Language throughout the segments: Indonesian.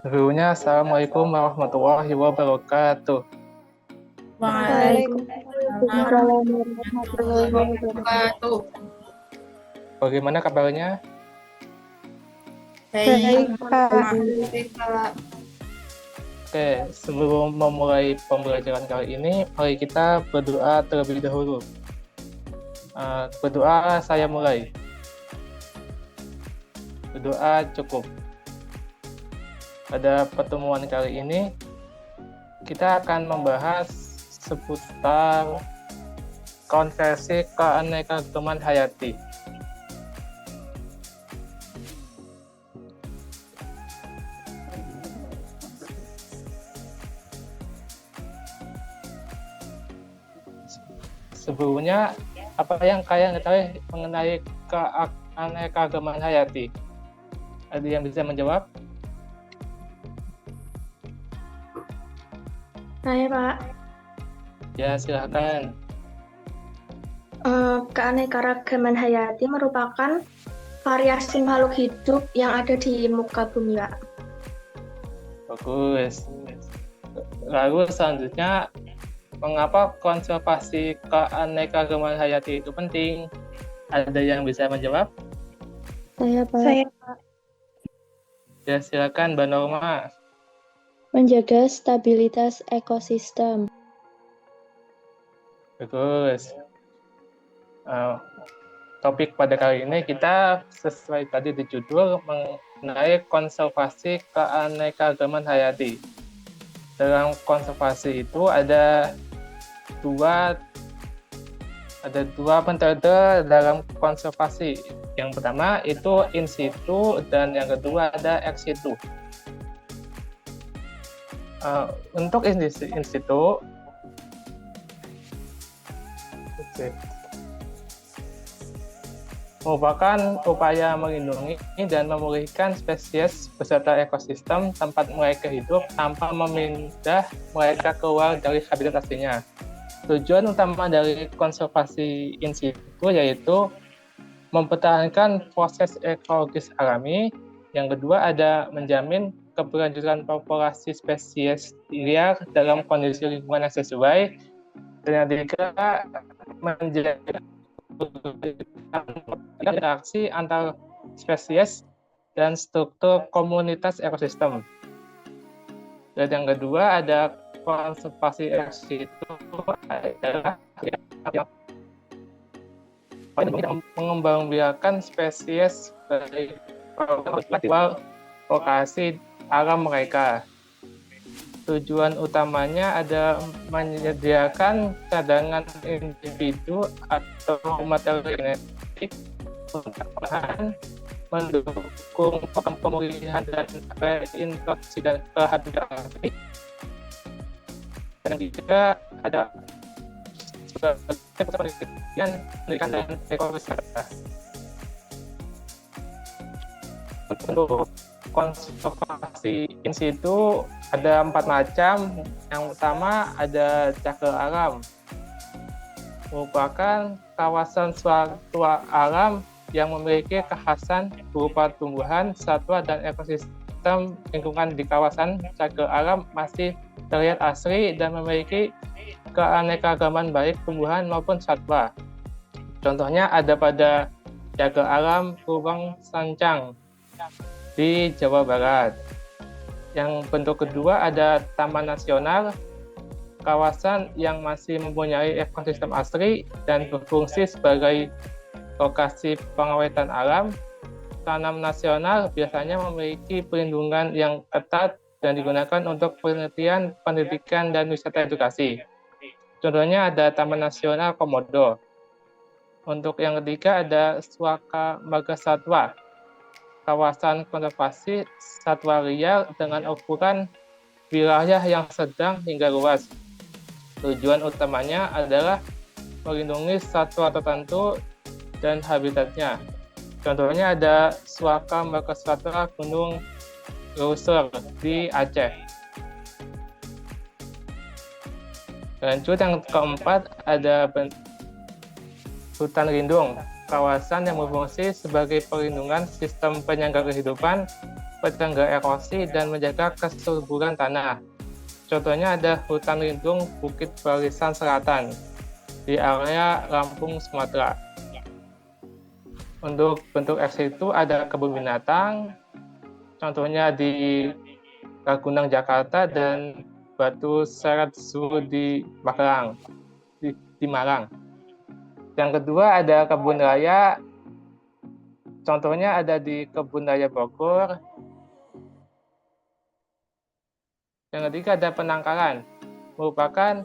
Dulunya, Assalamualaikum warahmatullahi wabarakatuh. Waalaikumsalam Waalaikumsalam warahmatullahi wabarakatuh. warahmatullahi. Bagaimana kabarnya? Baik, Baik, Pak. Alhamdulillah. Oke, sebelum memulai pembelajaran kali ini, mari kita berdoa terlebih dahulu. Berdoa saya mulai. Berdoa cukup. Pada pertemuan kali ini, kita akan membahas seputar konversi keanekaragaman hayati. Sebelumnya, apa yang kalian ketahui mengenai keanekaragaman hayati? Ada yang bisa menjawab? Saya, Pak. Ya, silakan. Keanekaragaman hayati merupakan variasi makhluk hidup yang ada di muka bumi, Pak. Bagus. Lalu selanjutnya, mengapa konservasi keanekaragaman hayati itu penting? Ada yang bisa menjawab? Saya, Pak. Ya, silakan, Mbak Norma. Menjaga stabilitas ekosistem. Bagus. Topik pada kali ini kita sesuai tadi di judul mengenai konservasi keanekaragaman hayati. Dalam konservasi itu ada dua metode dalam konservasi. Yang pertama itu in situ dan yang kedua ada ex situ. Untuk in situ, merupakan upaya melindungi dan memulihkan spesies beserta ekosistem tempat mereka hidup tanpa memindah mereka keluar dari habitat aslinya. Tujuan utama dari konservasi in situ yaitu mempertahankan proses ekologis alami. Yang kedua ada menjamin keberlanjutan populasi spesies liar dalam kondisi lingkungan yang sesuai. Dan yang ketiga menjaga interaksi antar spesies dan struktur komunitas ekosistem. Dan yang kedua ada konservasi ex situ adalah mengembangbiakan spesies dari lokasi alam mereka. Tujuan utamanya ada menyediakan cadangan individu atau materi genetik untuk mendukung pemulihan dan reintroduksi dan kehadiran. Dan juga ada penelitian dan ekowisata. Untuk konservasi in situ ada 4 macam. Yang utama ada cagar alam, merupakan kawasan suatu alam yang memiliki kekhasan berupa tumbuhan, satwa, dan ekosistem lingkungan di kawasan cagar alam masih terlihat asli dan memiliki keanekaragaman baik tumbuhan maupun satwa. Contohnya ada pada cagar alam Lubang Sancang di Jawa Barat. Yang bentuk kedua ada Taman Nasional, kawasan yang masih mempunyai ekosistem asli dan berfungsi sebagai lokasi pengawetan alam. Taman nasional biasanya memiliki perlindungan yang ketat dan digunakan untuk penelitian, pendidikan, dan wisata edukasi. Contohnya ada Taman Nasional Komodo. Untuk yang ketiga ada Suaka Margasatwa, kawasan konservasi satwa liar dengan ukuran wilayah yang sedang hingga luas. Tujuan utamanya adalah melindungi satwa tertentu dan habitatnya. Contohnya ada Suaka Margasatwa Gunung Leuser di Aceh. Lanjut yang keempat ada hutan lindung, kawasan yang berfungsi sebagai perlindungan sistem penyangga kehidupan pencegah erosi, dan menjaga kesuburan tanah. Contohnya ada hutan lindung Bukit Barisan Selatan di area Lampung, Sumatera. Untuk bentuk ex situ ada kebun binatang, contohnya di Ragunan, Jakarta, dan Batu Seret Zoo di Magelang, di Malang. Yang kedua ada kebun raya, contohnya ada di Kebun Raya Bogor. Yang ketiga ada penangkaran, merupakan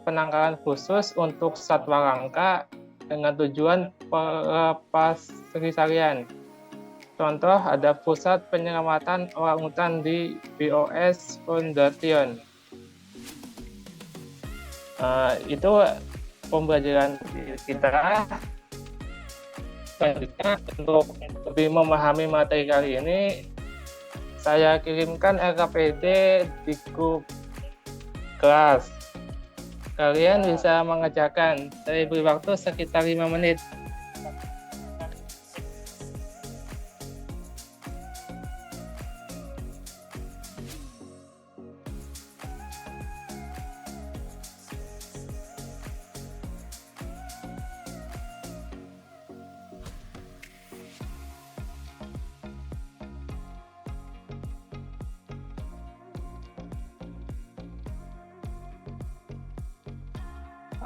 penangkaran khusus untuk satwa langka dengan tujuan pelepas seharian. Contoh ada pusat penyelamatan orangutan di BOS Foundation. Itu pembelajaran kita. Selanjutnya, untuk lebih memahami materi kali ini, saya kirimkan RKPD di grup kelas. Kalian bisa mengerjakan. Saya beri waktu sekitar 5 menit.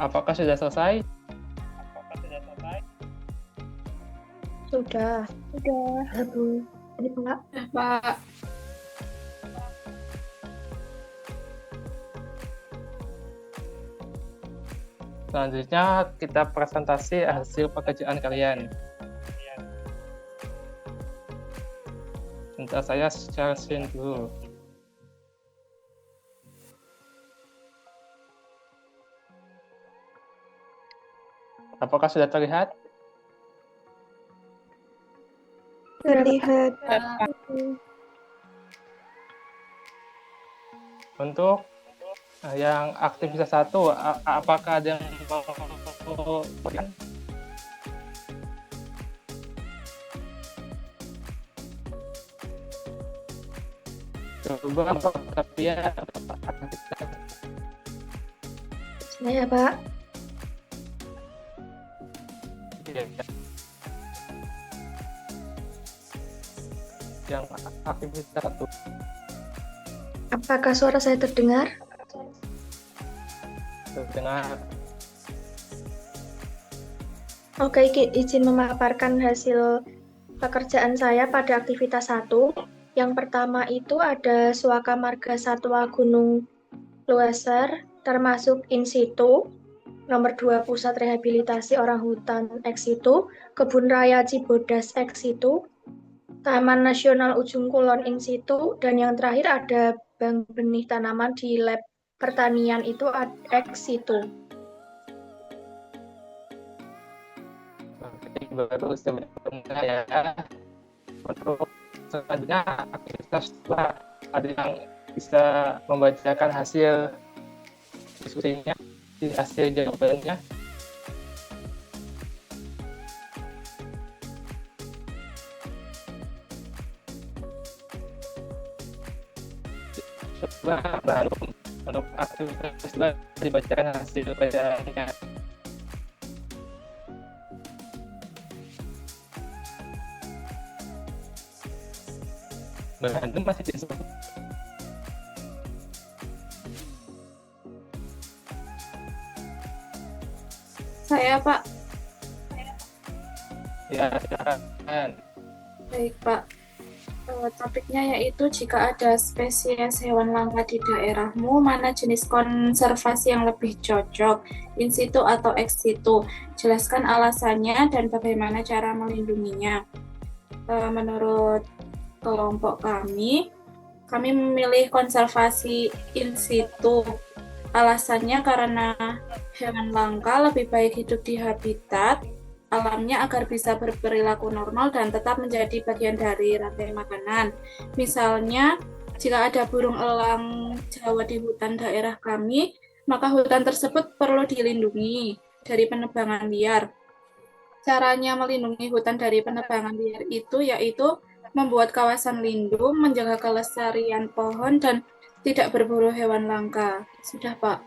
Apakah sudah selesai? Sudah. Bu. Ini Pak. Pak. Selanjutnya kita presentasi hasil pekerjaan kalian. Sebentar, saya share screen dulu. Apakah sudah terlihat? Terlihat. Untuk yang aktivitas 1, apakah ada yang mau? Coba tapi ya. Saya, Pak. Yang aktivitas 1. Apakah suara saya terdengar? Terdengar. Oke, izin memaparkan hasil pekerjaan saya pada aktivitas 1. Yang pertama itu ada Suaka Marga Satwa Gunung Lueser, termasuk in situ. Nomor 2, Pusat Rehabilitasi Orangutan ex situ. Kebun Raya Cibodas ex situ. Taman Nasional Ujung Kulon in situ. Dan yang terakhir ada bank benih tanaman di lab pertanian itu ex situ. Baru sebenarnya ya. Untuk selanjutnya aktivitas 2, ada yang bisa membacakan hasil diskusinya, hasil jawabannya. Coba baru untuk aktivitas 2 dibacakan hasil bacaannya. Berantem masih disebut. Saya, Pak. Ya, silakan. Baik, Pak. Topiknya yaitu jika ada spesies hewan langka di daerahmu, mana jenis konservasi yang lebih cocok, in situ atau ex situ? Jelaskan alasannya dan bagaimana cara melindunginya. Menurut kelompok kami memilih konservasi in situ. Alasannya karena hewan langka lebih baik hidup di habitat alamnya agar bisa berperilaku normal dan tetap menjadi bagian dari rantai makanan. Misalnya, jika ada burung elang Jawa di hutan daerah kami, maka hutan tersebut perlu dilindungi dari penebangan liar. Caranya melindungi hutan dari penebangan liar itu yaitu membuat kawasan lindung, menjaga kelestarian pohon, dan tidak berburu hewan langka. Sudah, Pak.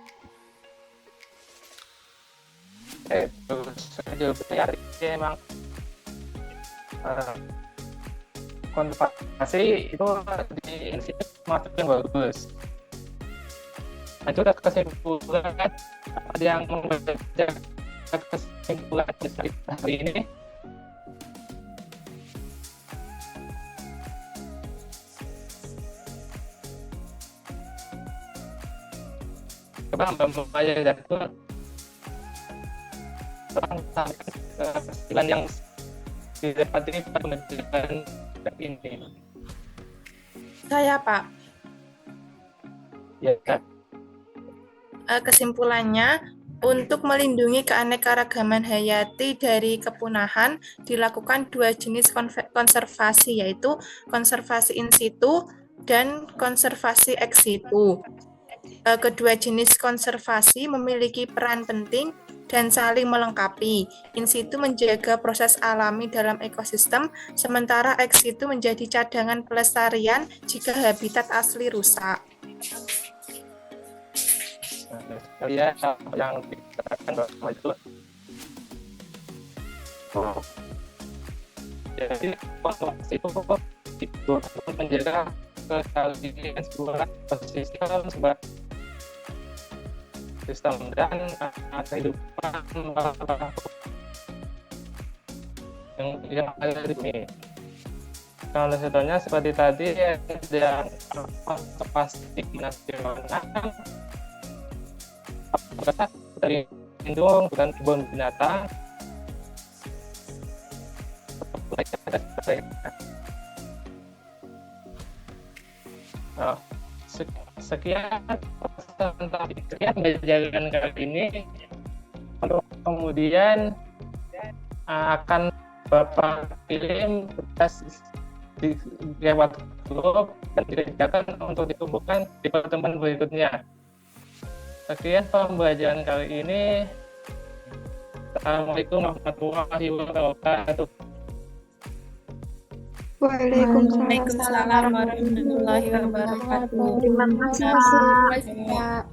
Terus jawabannya artinya emang konservasi itu di institut masuk yang bagus. Lanjut ke kesimpulan, ada yang membaca kesimpulan dari hari ini. Coba Mbak Maya Datul tentang kesimpulan yang didapati pada penelitian ini. Saya, Pak. Ya, Kesimpulannya, untuk melindungi keanekaragaman hayati dari kepunahan, dilakukan 2 jenis konservasi, yaitu konservasi in situ dan konservasi ex situ. Kedua jenis konservasi memiliki peran penting dan saling melengkapi. In situ menjaga proses alami dalam ekosistem, sementara ex situ menjadi cadangan pelestarian jika habitat asli rusak. ya yang dikatakan bahwa itu jadi konservasi itu menjaga kelestarian sebuah ekosistem, sebuah sistem dan kehidupan yang ada di sini. Kalau contohnya seperti tadi yang konservasi nasional dari lindung bukan kebun binatang. Nah, sekian tentang pembelajaran kali ini. Untuk kemudian akan Bapak kirim tugas di lewat grup dan dikerjakan untuk dikumpulkan di pertemuan berikutnya. Sekian pembelajaran kali ini. Assalamualaikum warahmatullahi wabarakatuh. Waalaikumsalam Waalaikumsalam warahmatullahi wabarakatuh. Terima kasih, Terima Pak. kasih, Pak.